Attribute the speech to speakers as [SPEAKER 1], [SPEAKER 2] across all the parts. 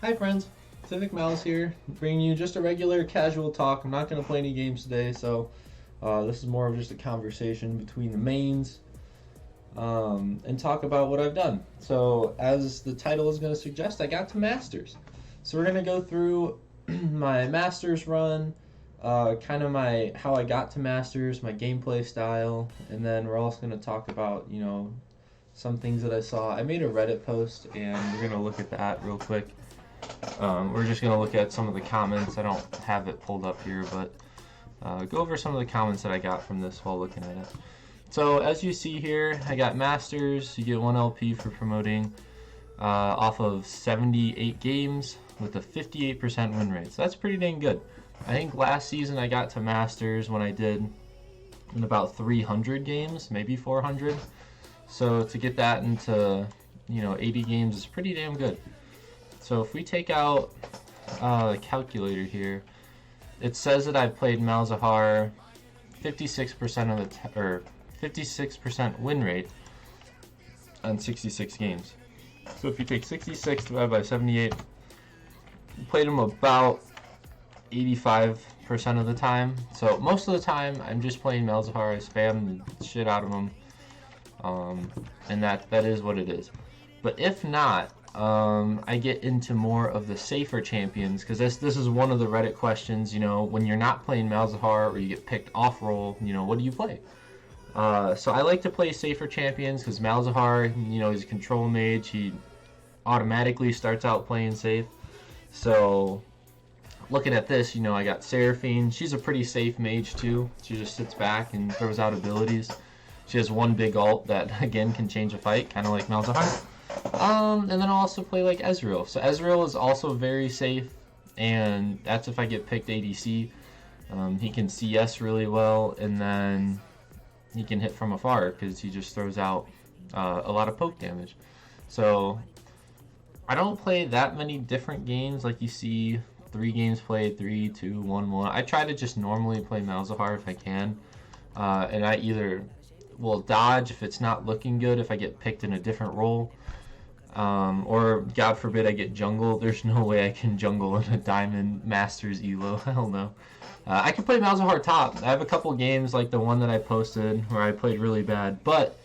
[SPEAKER 1] Hi friends, Civic Malz here, bringing you just a regular casual talk. I'm not going to play any games today, so this is more of just a conversation between the mains and talk about what I've done. So as the title is going to suggest, I got to Masters. So we're going to go through my Masters run, kind of how I got to Masters, my gameplay style, and then we're also going to talk about, some things that I saw. I made a Reddit post, and we're going to look at that real quick. We're just going to look at some of the comments. I don't have it pulled up here, but go over some of the comments that I got from this while looking at it. So as you see here, I got Masters. You get 1 LP for promoting off of 78 games with a 58% win rate. So that's pretty dang good. I think last season I got to Masters when I did in about 300 games, maybe 400. So to get that into 80 games is pretty damn good. So if we take out the calculator here, it says that I've played Malzahar 56% of the or 56% win rate on 66 games. So if you take 66 divided by 78, you played him about 85% of the time. So most of the time, I'm just playing Malzahar. I spam the shit out of him, and that is what it is. But if not, I get into more of the safer champions, because this is one of the Reddit questions. When you're not playing Malzahar or you get picked off roll, what do you play? So I like to play safer champions because Malzahar, he's a control mage. He automatically starts out playing safe. So looking at this, I got Seraphine. She's a pretty safe mage too. She just sits back and throws out abilities. She has one big ult that again can change a fight, kind of like Malzahar. And then I'll also play like Ezreal. So Ezreal is also very safe, and that's if I get picked ADC. He can CS really well, and then he can hit from afar because he just throws out a lot of poke damage. So I don't play that many different games like you see. 3 games played, 3, 2, 1, 1. I try to just normally play Malzahar if I can, and I either will dodge if it's not looking good if I get picked in a different role. Or God forbid I get jungle. There's no way I can jungle in a Diamond Masters Elo. Hell no. I can play Malzahar top. I have a couple games like the one that I posted where I played really bad, but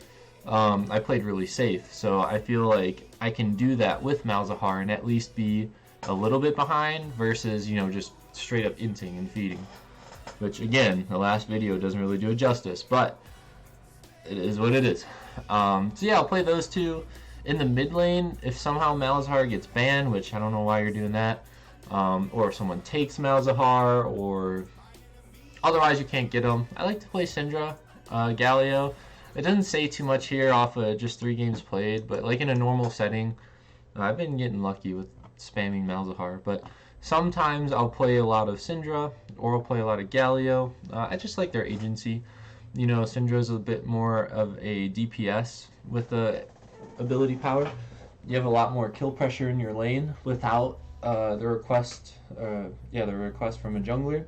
[SPEAKER 1] I played really safe. So I feel like I can do that with Malzahar and at least be a little bit behind versus just straight up inting and feeding. Which again, the last video doesn't really do it justice, but it is what it is. So yeah, I'll play those two. In the mid lane, if somehow Malzahar gets banned, which I don't know why you're doing that, or if someone takes Malzahar, or otherwise you can't get them, I like to play Syndra, Galio. It doesn't say too much here off of just 3 games played, but like in a normal setting, I've been getting lucky with spamming Malzahar. But sometimes I'll play a lot of Syndra, or I'll play a lot of Galio. I just like their agency. Syndra's a bit more of a DPS with the ability power. You have a lot more kill pressure in your lane without the request from a jungler.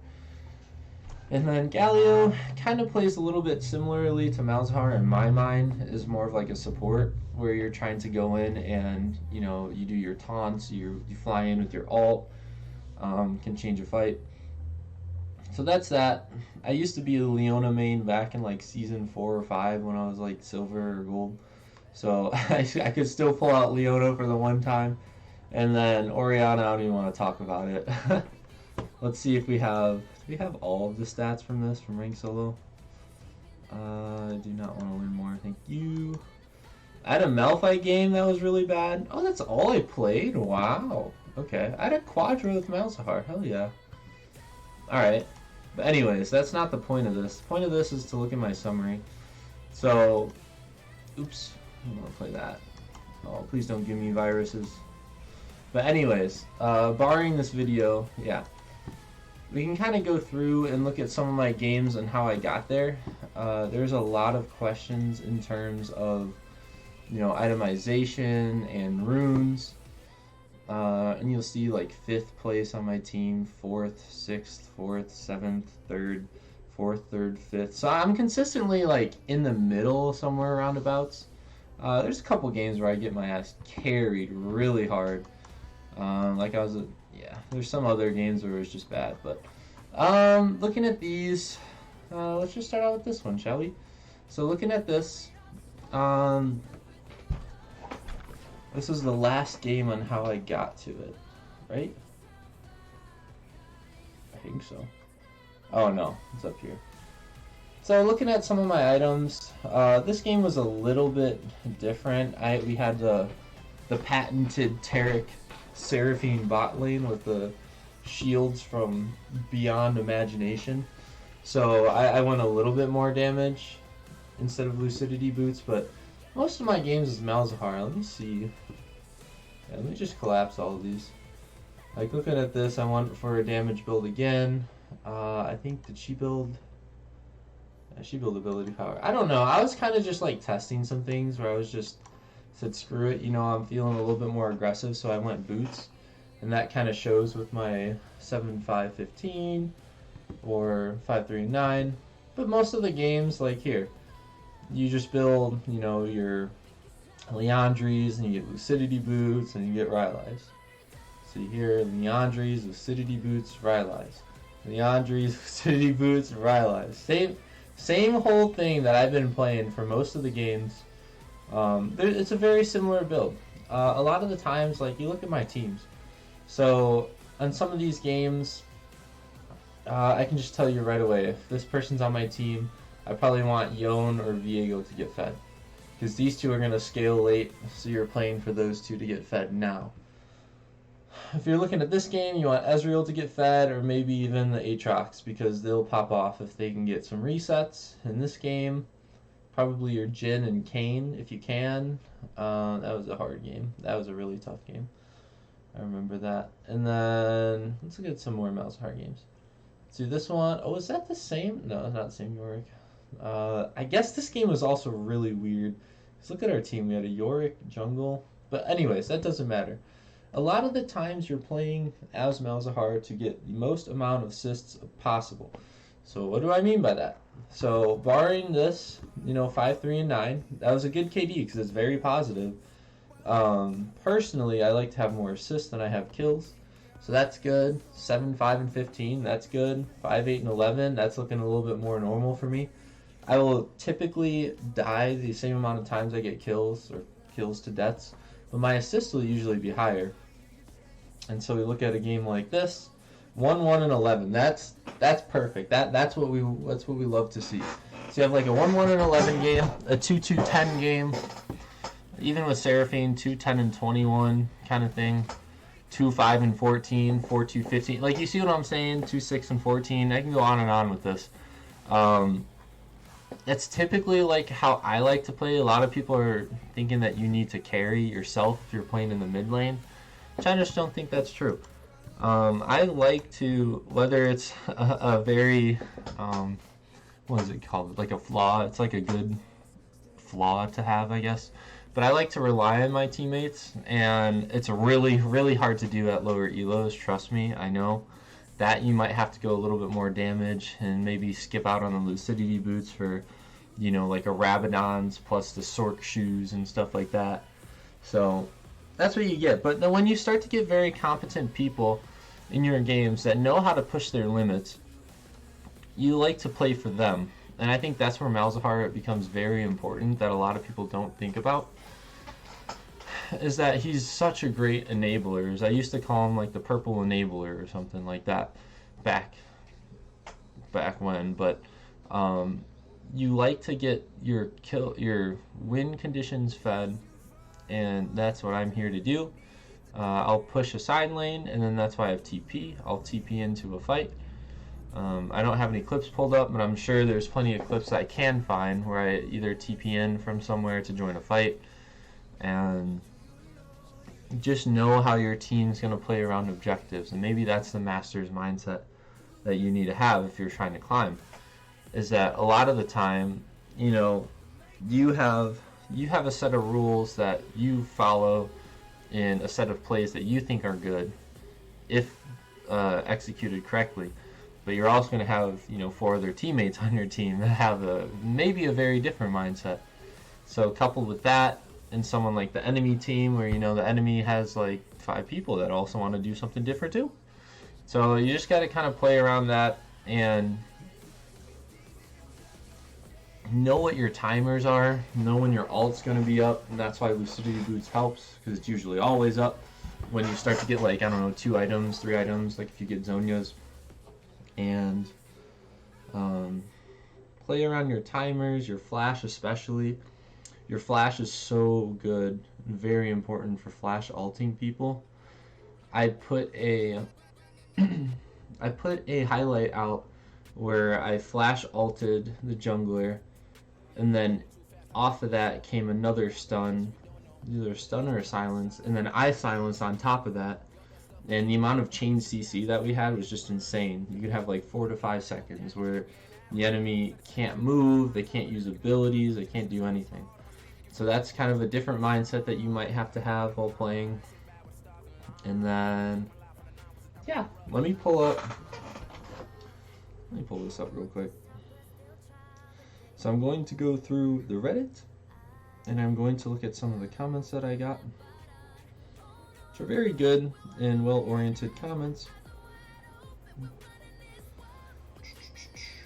[SPEAKER 1] And then Galio kind of plays a little bit similarly to Malzahar in my mind, is more of like a support where you're trying to go in and you do your taunts, you fly in with your ult, can change a fight. So that's that. I used to be a Leona main back in like season 4 or 5 when I was like silver or gold. So I could still pull out Leona for the one time. And then Orianna, I don't even want to talk about it. Let's see if we have all of the stats from this, from Rank Solo. I do not want to learn more, thank you. I had a Malphite game that was really bad. Oh, that's all I played? Wow. Okay, I had a Quadra with Malzahar, hell yeah. Alright, but anyways, that's not the point of this. The point of this is to look at my summary. So, oops. I don't want to play that. Oh, please don't give me viruses. But anyways, barring this video, yeah, we can kind of go through and look at some of my games and how I got there. There's a lot of questions in terms of, itemization and runes. And you'll see like 5th place on my team, 4th, 6th, 4th, 7th, 3rd, 4th, 3rd, 5th. So I'm consistently like in the middle somewhere roundabouts. There's a couple games where I get my ass carried really hard. Like I was, yeah. There's some other games where it was just bad, but looking at these, let's just start out with this one, shall we? So looking at this, this is the last game on how I got to it, right? I think so. Oh no, it's up here. So looking at some of my items, this game was a little bit different. We had the patented Taric Seraphine bot lane with the shields from beyond imagination. So I went a little bit more damage instead of Lucidity Boots, but most of my games is Malzahar. Let me see. Yeah, let me just collapse all of these. Like looking at this, I went for a damage build again. I think, did she build? Yeah, she built ability power. I don't know. I was kind of just like testing some things where I was just said screw it. You know, I'm feeling a little bit more aggressive, so I went boots, and that kind of shows with my 7-5-15 or 5-3-9. But most of the games, like here, you just build, you know, your Leandries, and you get Lucidity Boots, and you get Rylai's. See here, Leandries, Lucidity Boots, Rylai's. Leandries, Lucidity Boots, Rylai's. Same whole thing that I've been playing for most of the games. It's a very similar build. A lot of the times, like, you look at my teams. So, on some of these games, I can just tell you right away, if this person's on my team, I probably want Yone or Viego to get fed. Because these two are going to scale late, so you're playing for those two to get fed now. If you're looking at this game, you want Ezreal to get fed, or maybe even the Aatrox, because they'll pop off if they can get some resets. In this game, probably your Jhin and Kayn, if you can. That was a hard game. That was a really tough game. I remember that. And then, let's look at some more Malzahar games. Let's do this one. Oh, is that the same? No, it's not the same Yorick. I guess this game was also really weird. Let's look at our team. We had a Yorick jungle. But anyways, that doesn't matter. A lot of the times you're playing as Malzahar to get the most amount of assists possible. So what do I mean by that? So barring this, you know, 5-3-9, that was a good KD because it's very positive. Personally, I like to have more assists than I have kills. So that's good. 7-5-15, that's good. 5-8-11, that's looking a little bit more normal for me. I will typically die the same amount of times I get kills or kills to deaths, but my assists will usually be higher. And so we look at a game like this, 1-1-11. That's perfect. That's what we love to see. So you have like a 1-1-11 game, a 2-2-10 game, even with Seraphine, 2-10-21 kind of thing. 2-5-14, 4-2-15. Like, you see what I'm saying? 2-6-14. I can go on and on with this. That's typically like how I like to play. A lot of people are thinking that you need to carry yourself if you're playing in the mid lane, which I just don't think that's true. I like to, whether it's a very, what is it called? Like a flaw. It's like a good flaw to have, I guess. But I like to rely on my teammates, and it's really, really hard to do at lower elos, trust me, I know. That you might have to go a little bit more damage and maybe skip out on the Lucidity Boots for, you know, like a Rabadon's plus the Sork shoes and stuff like that. So that's what you get. But then when you start to get very competent people in your games that know how to push their limits, you like to play for them. And I think that's where Malzahar becomes very important that a lot of people don't think about. Is that he's such a great enabler. I used to call him like the purple enabler or something like that back when. But you like to get your win conditions fed, and that's what I'm here to do. I'll push a side lane, and then that's why I have TP. I'll TP into a fight. I don't have any clips pulled up, but I'm sure there's plenty of clips I can find where I either TP in from somewhere to join a fight. And just know how your team's going to play around objectives, and maybe that's the master's mindset that you need to have if you're trying to climb, is that a lot of the time, you know, you have a set of rules that you follow in a set of plays that you think are good if executed correctly, but you're also going to have, you know, 4 other teammates on your team that have maybe a very different mindset. So coupled with that, in someone like the enemy team, where you know the enemy has like 5 people that also want to do something different too. So you just got to kind of play around that and know what your timers are, know when your ult's going to be up, and that's why Lucidity Boots helps, because it's usually always up when you start to get like, I don't know, 2 items, 3 items, like if you get Zonias. And play around your timers, your flash especially. Your flash is so good and very important for flash ulting people. I put a highlight out where I flash ulted the jungler, and then off of that came another stun, either a stun or a silence, and then I silenced on top of that. And the amount of chain CC that we had was just insane. You could have like 4 to 5 seconds where the enemy can't move, they can't use abilities, they can't do anything. So that's kind of a different mindset that you might have to have while playing. And then, yeah, let me pull this up real quick. So I'm going to go through the Reddit, and I'm going to look at some of the comments that I got, which are very good and well-oriented comments.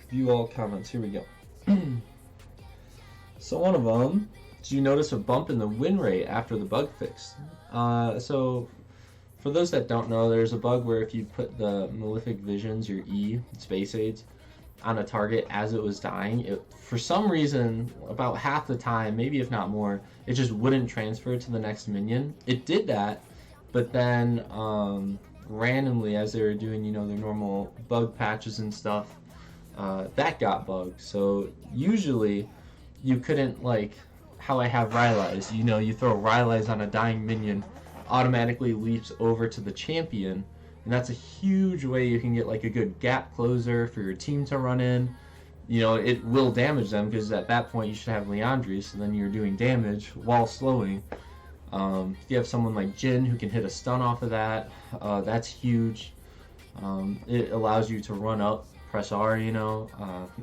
[SPEAKER 1] View all comments. Here we go. So one of them, did you notice a bump in the win rate after the bug fix? So for those that don't know, there's a bug where if you put the Malefic Visions, your E, space aids, on a target as it was dying, it, for some reason, about half the time, maybe if not more, it just wouldn't transfer to the next minion. It did that, but then randomly, as they were doing, you know, their normal bug patches and stuff, that got bugged. So usually you couldn't, like how I have Rylai's, you know, you throw Rylai's on a dying minion, automatically leaps over to the champion, and that's a huge way you can get like a good gap closer for your team to run in. You know, it will damage them because at that point you should have Leandri, so then you're doing damage while slowing. If you have someone like Jhin who can hit a stun off of that, that's huge. It allows you to run up, press R, you know,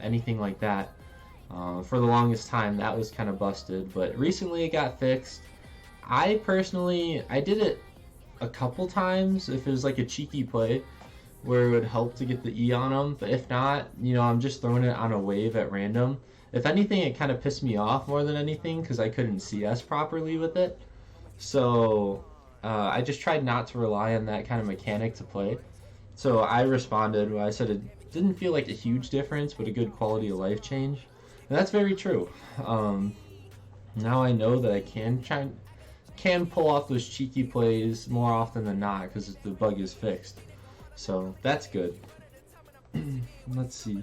[SPEAKER 1] anything like that. For the longest time that was kind of busted, but recently it got fixed. I did it a couple times if it was like a cheeky play where it would help to get the E on them, but if not, you know, I'm just throwing it on a wave at random. If anything, it kind of pissed me off more than anything because I couldn't CS properly with it. So I just tried not to rely on that kind of mechanic to play. So I responded, I said it didn't feel like a huge difference, but a good quality of life change. And that's very true. Now I know that I can pull off those cheeky plays more often than not because the bug is fixed. So that's good. Let's see.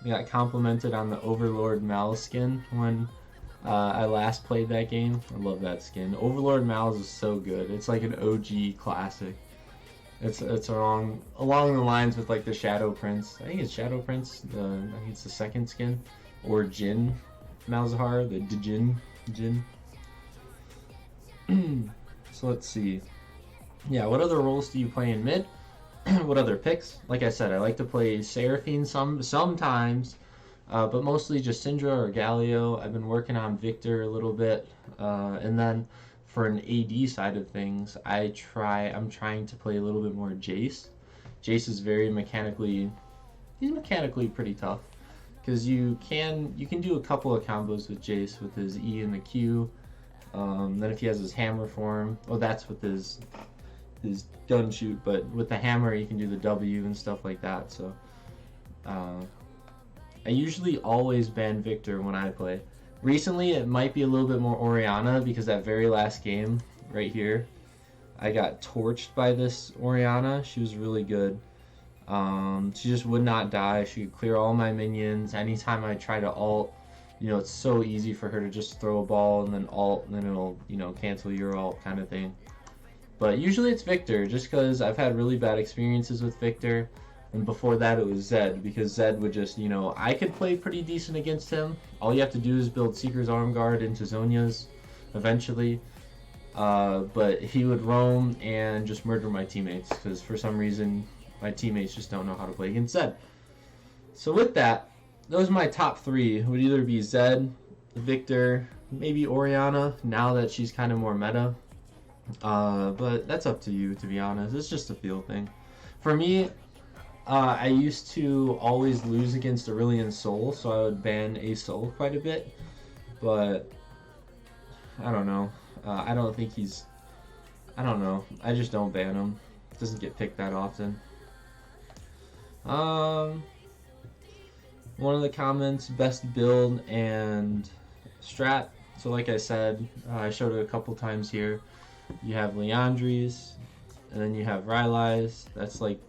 [SPEAKER 1] We got complimented on the Overlord Malz skin when I last played that game. I love that skin. Overlord Malz is so good. It's like an OG classic. It's along the lines with like the Shadow Prince. I think it's Shadow Prince. I think it's the second skin, or Jhin Malzahar, the Jhin. So let's see. Yeah, what other roles do you play in mid? What other picks? Like I said, I like to play Seraphine sometimes, but mostly just Syndra or Galio. I've been working on Victor a little bit, and then for an AD side of things, I'm trying to play a little bit more Jace. Jace is he's mechanically pretty tough because you can do a couple of combos with Jace with his E and the Q. Then if he has his hammer form, that's with his gun shoot, but with the hammer you can do the W and stuff like that. So I usually always ban Victor when I play. Recently it might be a little bit more Orianna because that very last game right here I got torched by this Orianna. She was really good. She just would not die. She could clear all my minions. Anytime I try to ult, you know, it's so easy for her to just throw a ball and then ult, and then it'll, you know, cancel your ult kind of thing. But usually it's Victor, just because I've had really bad experiences with Victor. And before that it was Zed, because Zed would just, you know, I could play pretty decent against him. All you have to do is build Seeker's Arm Guard into Zonia's eventually. But he would roam and just murder my teammates, because for some reason my teammates just don't know how to play against Zed. So with that, those are my top 3. It would either be Zed, Victor, maybe Orianna, now that she's kind of more meta. But that's up to you, to be honest. It's just a feel thing. For me, I used to always lose against Aurelion Sol, so I would ban a Sol quite a bit. But I don't know. I don't think he's... I don't know. I just don't ban him. Doesn't get picked that often. One of the comments, best build and strat. So like I said, I showed it a couple times here. You have Leandries, and then you have Rylai's. That's like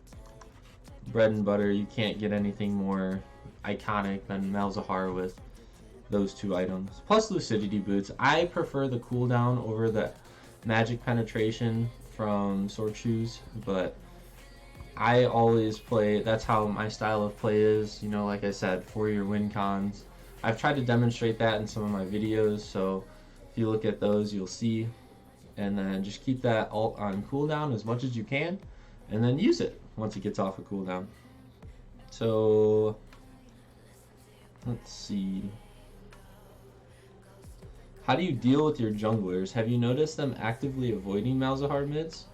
[SPEAKER 1] bread and butter. You can't get anything more iconic than Malzahar with those two items. Plus Lucidity Boots. I prefer the cooldown over the magic penetration from Sword Shoes, but I always play, that's how my style of play is, you know, like I said, for your win cons. I've tried to demonstrate that in some of my videos, so if you look at those, you'll see. And then just keep that ult on cooldown as much as you can, and then use it once it gets off of cooldown. So, let's see. How do you deal with your junglers? Have you noticed them actively avoiding Malzahar mids,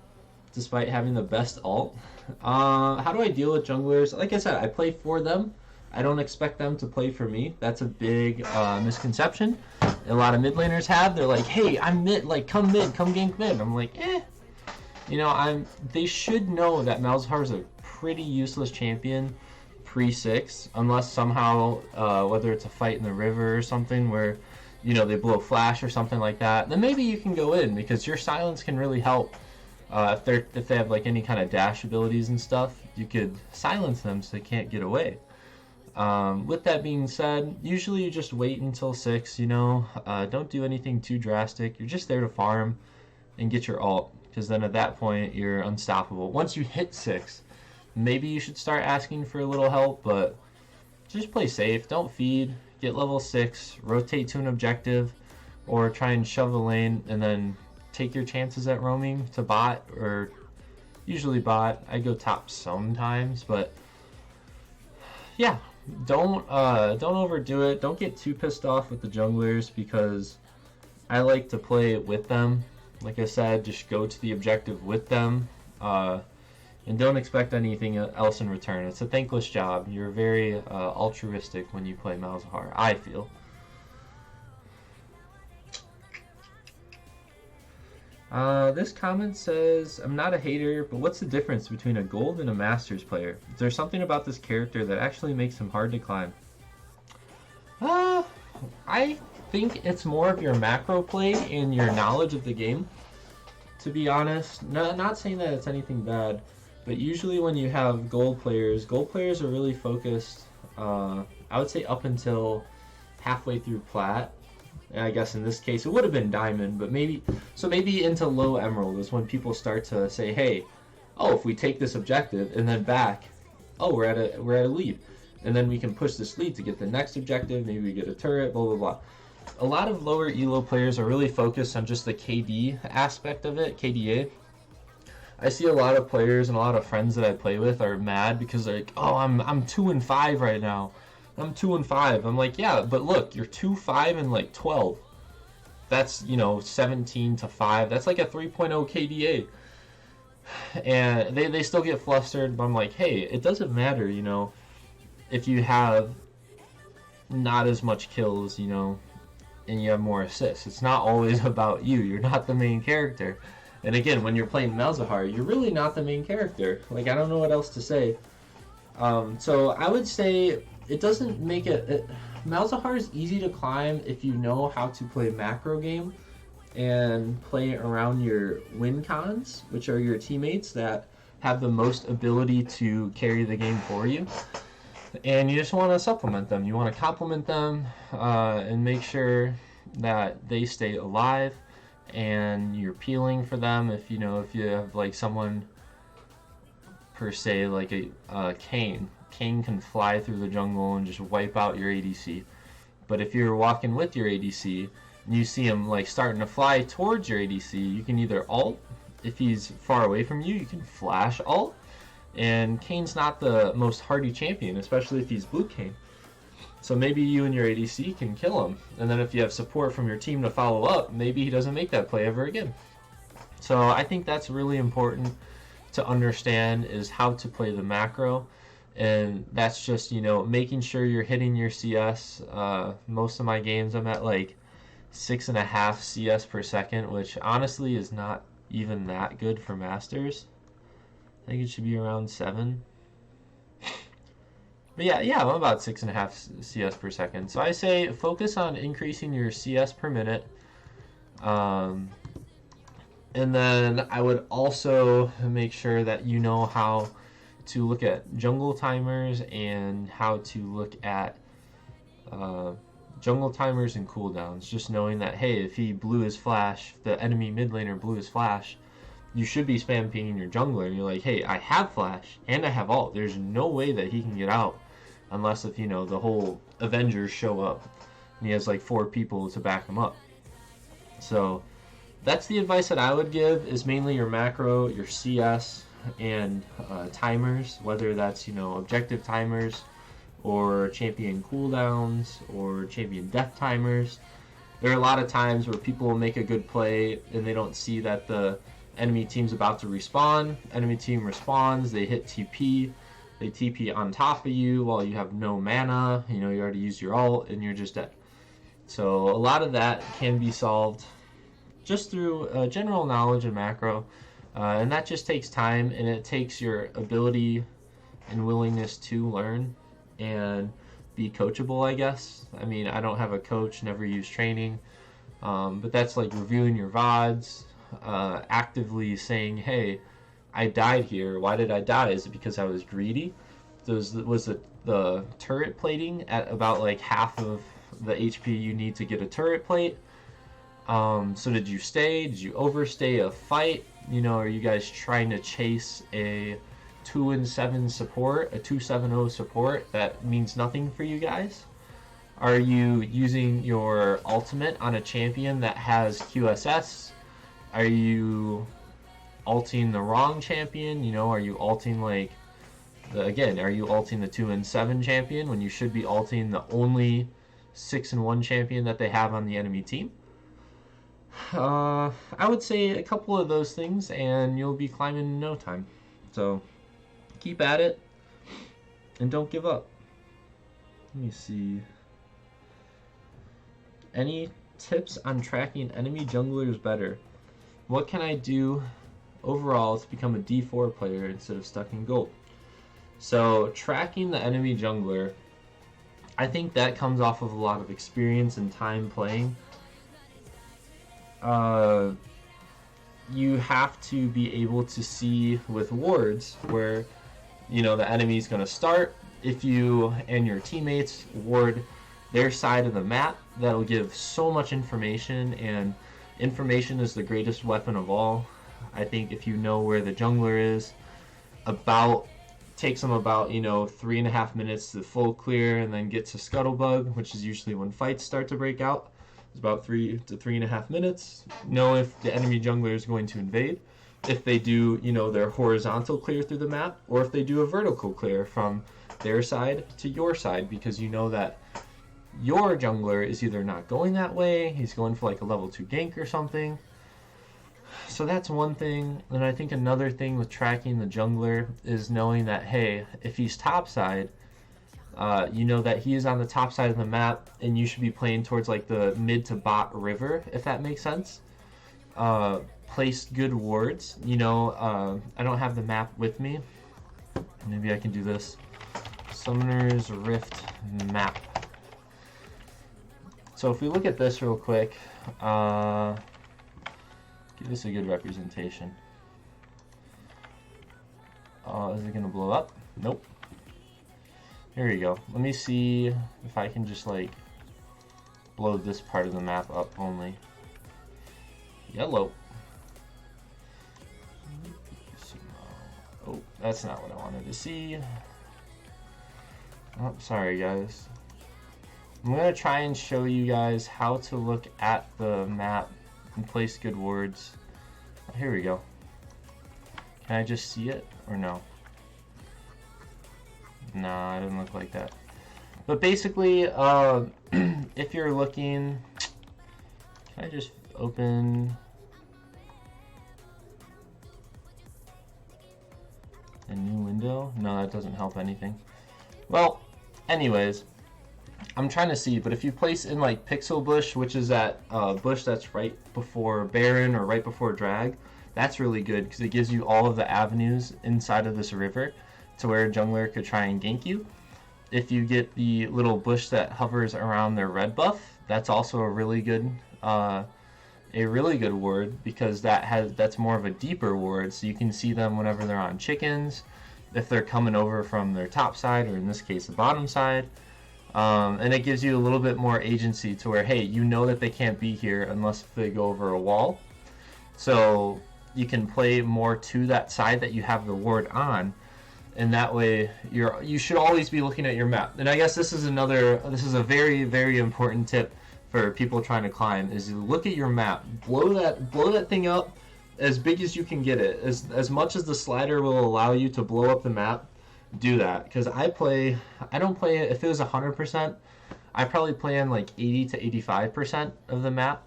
[SPEAKER 1] despite having the best ult? How do I deal with junglers? Like I said, I play for them. I don't expect them to play for me. That's a big misconception a lot of mid laners have. They're like, hey, I'm mid, like, come gank mid. I'm like, eh. You know, they should know that Malzahar is a pretty useless champion pre-6, unless somehow, whether it's a fight in the river or something where, you know, they blow flash or something like that, then maybe you can go in, because your silence can really help. If they have like any kind of dash abilities and stuff, you could silence them so they can't get away. With that being said, usually you just wait until 6, you know, don't do anything too drastic. You're just there to farm and get your ult, because then at that point you're unstoppable. Once you hit 6, maybe you should start asking for a little help, but just play safe. Don't feed, get level 6, rotate to an objective, or try and shove the lane, and then take your chances at roaming to bot, or usually bot. I go top sometimes, but yeah, don't overdo it. Don't get too pissed off with the junglers, because I like to play with them. Like I said, just go to the objective with them, and don't expect anything else in return. It's a thankless job. You're very altruistic when you play Malzahar, I feel. This comment says, I'm not a hater, but what's the difference between a gold and a masters player? Is there something about this character that actually makes him hard to climb? I think it's more of your macro play and your knowledge of the game, to be honest. Not saying that it's anything bad, but usually when you have gold players are really focused, I would say up until halfway through plat. And I guess in this case it would have been diamond, but maybe into low emerald is when people start to say, hey, oh, if we take this objective and then back, oh, we're at a lead, and then we can push this lead to get the next objective, maybe we get a turret, blah blah blah. A lot of lower elo players are really focused on just the KD aspect of it, KDA. I see a lot of players and a lot of friends that I play with are mad because they're like, oh, I'm 2-5 right now. I'm 2-5. I'm like, yeah, but look, you're 2-5 and like 12. That's, you know, 17-5. That's like a 3.0 KDA. And they still get flustered, but I'm like, hey, it doesn't matter, you know, if you have not as much kills, you know, and you have more assists. It's not always about you. You're not the main character. And again, when you're playing Malzahar, you're really not the main character. Like, I don't know what else to say. So I would say it doesn't make it... Malzahar is easy to climb if you know how to play macro game and play around your win cons, which are your teammates that have the most ability to carry the game for you. And you just want to supplement them. You want to complement them and make sure that they stay alive, and you're peeling for them. If you have like someone per se like a Kane can fly through the jungle and just wipe out your ADC. But if you're walking with your ADC and you see him like starting to fly towards your ADC, you can either ult. If he's far away from you, you can flash ult. And Kane's not the most hardy champion, especially if he's blue Kane. So maybe you and your ADC can kill him, and then if you have support from your team to follow up, maybe he doesn't make that play ever again. So I think that's really important to understand, is how to play the macro. And that's just, you know, making sure you're hitting your CS. Most of my games I'm at like 6.5 CS per second, which honestly is not even that good for Masters. I think it should be around 7. But yeah, I'm about 6.5 CS per second. So I say focus on increasing your CS per minute. And then I would also make sure that you know how to look at jungle timers and how to look at jungle timers and cooldowns. Just knowing that, hey, if he blew his flash, the enemy mid laner blew his flash, you should be spam pinging your jungler. And you're like, hey, I have flash and I have ult. There's no way that he can get out unless if, you know, the whole Avengers show up and he has like 4 people to back him up. So that's the advice that I would give, is mainly your macro, your CS, and timers, whether that's, you know, objective timers or champion cooldowns or champion death timers. There are a lot of times where people will make a good play and they don't see that the enemy team's about to respawn. Enemy team responds, they hit TP, they TP on top of you while you have no mana, you know, you already used your ult and you're just dead. So a lot of that can be solved just through general knowledge of macro, and that just takes time, and it takes your ability and willingness to learn and be coachable, I guess. I mean, I don't have a coach, never use training, but that's like reviewing your VODs, actively saying, hey, I died here. Why did I die? Is it because I was greedy? Was the turret plating at about like half of the HP you need to get a turret plate? So did you stay? Did you overstay a fight? You know, are you guys trying to chase a 2-7 support, a 2-7-0 support that means nothing for you guys? Are you using your ultimate on a champion that has QSS? Are you ulting the wrong champion? You know, are you ulting like again, are you ulting the 2-7 champion when you should be ulting the only 6-1 champion that they have on the enemy team? I would say a couple of those things and you'll be climbing in no time. So keep at it and don't give up. Let me see. Any tips on tracking enemy junglers better? What can I do overall to become a D4 player instead of stuck in gold? So tracking the enemy jungler, I think that comes off of a lot of experience and time playing. You have to be able to see with wards where, you know, the enemy's going to start. If you and your teammates ward their side of the map, that'll give so much information, and information is the greatest weapon of all. I think if you know where the jungler is, takes them about, you know, 3.5 minutes to full clear and then get to Scuttlebug, which is usually when fights start to break out. It's about 3 to 3.5 minutes. Know if the enemy jungler is going to invade. If they do, you know, their horizontal clear through the map, or if they do a vertical clear from their side to your side, because you know that your jungler is either not going that way, he's going for like a level 2 gank or something. So that's one thing. And I think another thing with tracking the jungler is knowing that, hey, if he's topside, you know that he is on the top side of the map, and you should be playing towards like the mid to bot river, if that makes sense. Place good wards. You know, I don't have the map with me. Maybe I can do this. Summoner's Rift map. So if we look at this real quick, give this a good representation. Is it gonna blow up? Nope. Here we go. Let me see if I can just like blow this part of the map up only. Yellow. Oh, that's not what I wanted to see. Oh, sorry guys. I'm gonna try and show you guys how to look at the map and place good wards. Oh, here we go. Can I just see it or no? Nah, it doesn't look like that. But basically, if you're looking, can I just open a new window? No, that doesn't help anything. Well, anyways, I'm trying to see, but if you place in like Pixel Bush, which is that bush that's right before Baron or right before Drag, that's really good because it gives you all of the avenues inside of this river to where a jungler could try and gank you. If you get the little bush that hovers around their red buff, that's also a really good ward because that's more of a deeper ward, so you can see them whenever they're on chickens, if they're coming over from their top side, or in this case the bottom side. And it gives you a little bit more agency to where, hey, you know that they can't be here unless they go over a wall. So you can play more to that side that you have the ward on, and that way you should always be looking at your map. And I guess this is a very, very important tip for people trying to climb, is you look at your map, blow that thing up as big as you can get it, as much as the slider will allow you to blow up the map. Do that, because I don't play it, if it was 100%, I probably play in like 80 to 85% of the map,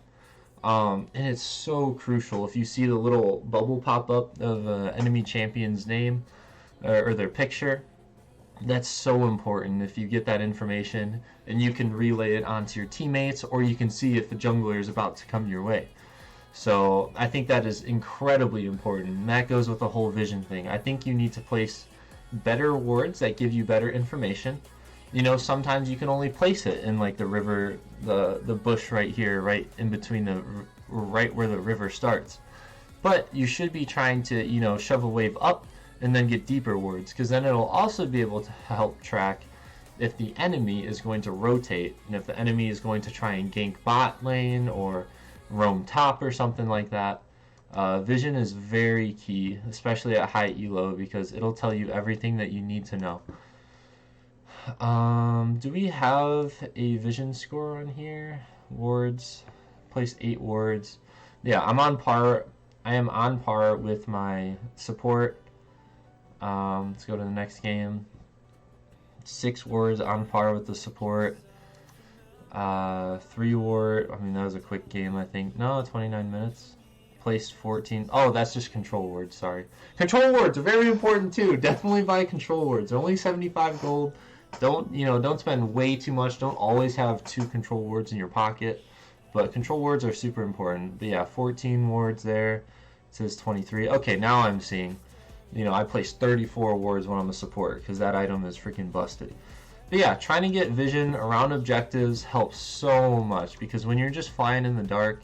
[SPEAKER 1] and it's so crucial. If you see the little bubble pop up of enemy champion's name or their picture, that's so important. If you get that information and you can relay it onto your teammates, or you can see if the jungler is about to come your way. So I think that is incredibly important, and that goes with the whole vision thing. I think you need to place better wards that give you better information. You know, sometimes you can only place it in like the river, the bush right here, right in between right where the river starts. But you should be trying to, you know, shove a wave up and then get deeper wards, because then it'll also be able to help track if the enemy is going to rotate, and if the enemy is going to try and gank bot lane or roam top or something like that. Vision is very key, especially at high elo, because it'll tell you everything that you need to know. Do we have a vision score on here? Wards, placed 8 wards. Yeah, I'm on par. I am on par with my support. Let's go to the next game. 6 wards, on par with the support. 3 ward. I mean, that was a quick game, I think. No, 29 minutes. Placed 14. Oh, that's just control wards, sorry. Control wards are very important too. Definitely buy control wards. They're only 75 gold. Don't spend way too much. Don't always have 2 control wards in your pocket. But control wards are super important. But yeah, 14 wards there. It says 23. Okay, now I'm seeing. You know, I placed 34 wards when I'm a support, because that item is freaking busted. But yeah, trying to get vision around objectives helps so much, because when you're just flying in the dark,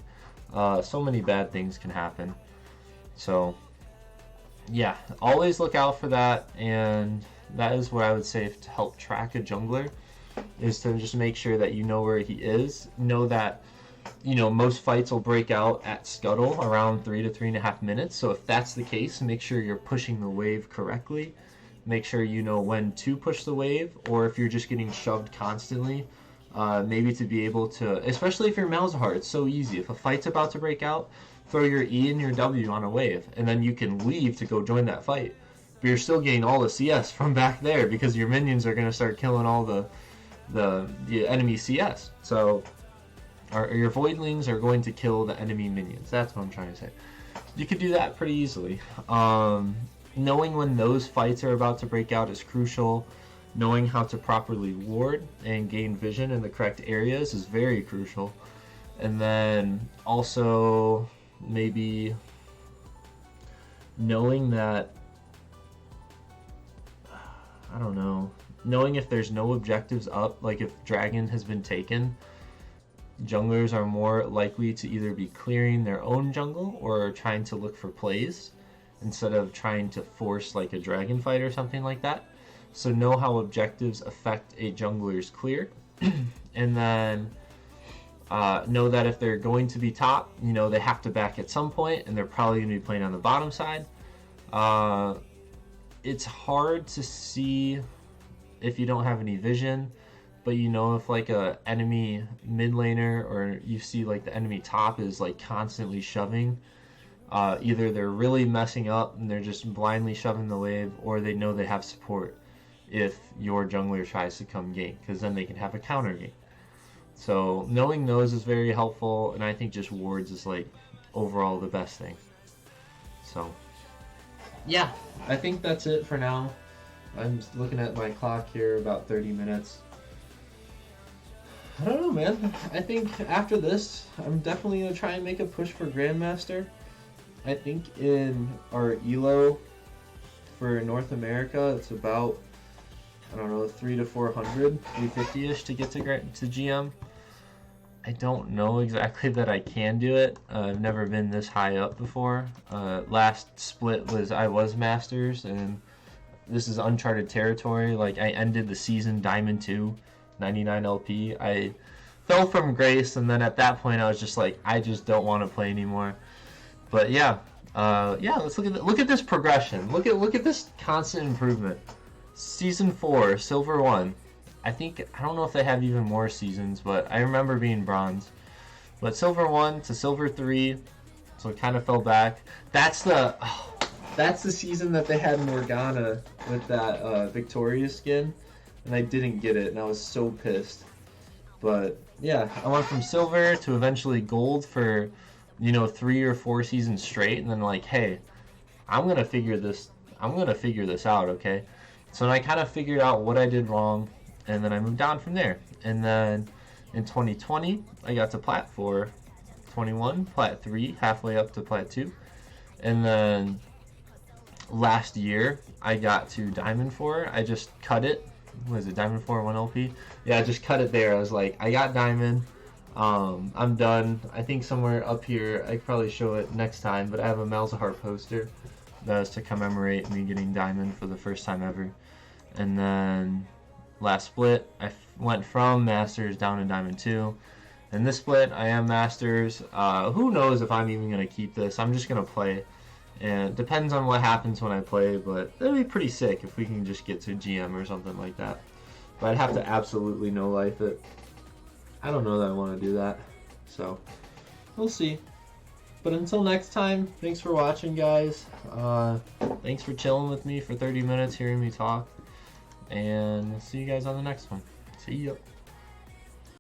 [SPEAKER 1] so many bad things can happen. So yeah, always look out for that, and that is what I would say to help track a jungler, is to just make sure that you know where he is. Know that, you know, most fights will break out at scuttle around 3 to 3.5 minutes, so if that's the case, make sure you're pushing the wave correctly. Make sure you know when to push the wave, or if you're just getting shoved constantly, maybe to be able to, especially if you're Malzahar, it's so easy. If a fight's about to break out, throw your E and your W on a wave, and then you can leave to go join that fight. But you're still getting all the CS from back there, because your minions are going to start killing all the enemy CS. So your voidlings are going to kill the enemy minions. That's what I'm trying to say. You could do that pretty easily. Knowing when those fights are about to break out is crucial. Knowing how to properly ward and gain vision in the correct areas is very crucial. And then also maybe knowing that, I don't know, knowing if there's no objectives up, like if Dragon has been taken, junglers are more likely to either be clearing their own jungle or trying to look for plays instead of trying to force like a dragon fight or something like that. So know how objectives affect a jungler's clear. And then know that if they're going to be top, you know, they have to back at some point, and they're probably going to be playing on the bottom side. It's hard to see if you don't have any vision, but you know, if like a enemy mid laner, or you see like the enemy top is like constantly shoving, either they're really messing up and they're just blindly shoving the wave, or they know they have support. if your jungler tries to come gank, because then they can have a counter gank. So knowing those is very helpful, and I think just wards is like overall the best thing. So yeah, I think that's it for now. I'm looking at my clock here, about 30 minutes. I don't know, man. I think after this, I'm definitely going to try and make a push for Grandmaster. I think in our ELO for North America, it's about, I don't know, 300 to 400, 350-ish to get to GM. I don't know exactly that I can do it. I've never been this high up before. Last split was I was Masters, and this is uncharted territory. Like, I ended the season Diamond 2, 99 LP. I fell from grace, and then at that point I was just like, I just don't want to play anymore. But yeah, let's look at this progression. Look at this constant improvement. Season 4, Silver 1. I don't know if they have even more seasons, but I remember being Bronze. But Silver 1 to Silver 3, so it kind of fell back. That's the season that they had Morgana with that Victoria skin, and I didn't get it, and I was so pissed. But yeah, I went from Silver to eventually Gold for, 3 or 4 seasons straight, and then like, hey, I'm gonna figure this out, okay? So I kind of figured out what I did wrong, and then I moved on from there. And then in 2020, I got to Plat 4, 21, Plat 3, halfway up to Plat 2. And then last year, I got to Diamond 4. I just cut it. Was it Diamond 4, 1 LP? Yeah, I just cut it there. I was like, I got Diamond. I'm done. I think somewhere up here, I could probably show it next time, but I have a MALZAHAR poster that was to commemorate me getting Diamond for the first time ever. And then last split, I went from Masters down to Diamond 2. And this split, I am Masters. Who knows if I'm even going to keep this. I'm just going to play. And it depends on what happens when I play, but it'll be pretty sick if we can just get to GM or something like that. But I'd have to absolutely no-life it. I don't know that I want to do that. So, we'll see. But until next time, thanks for watching, guys. Thanks for chilling with me for 30 minutes, hearing me talk. And see you guys on the next one. See ya.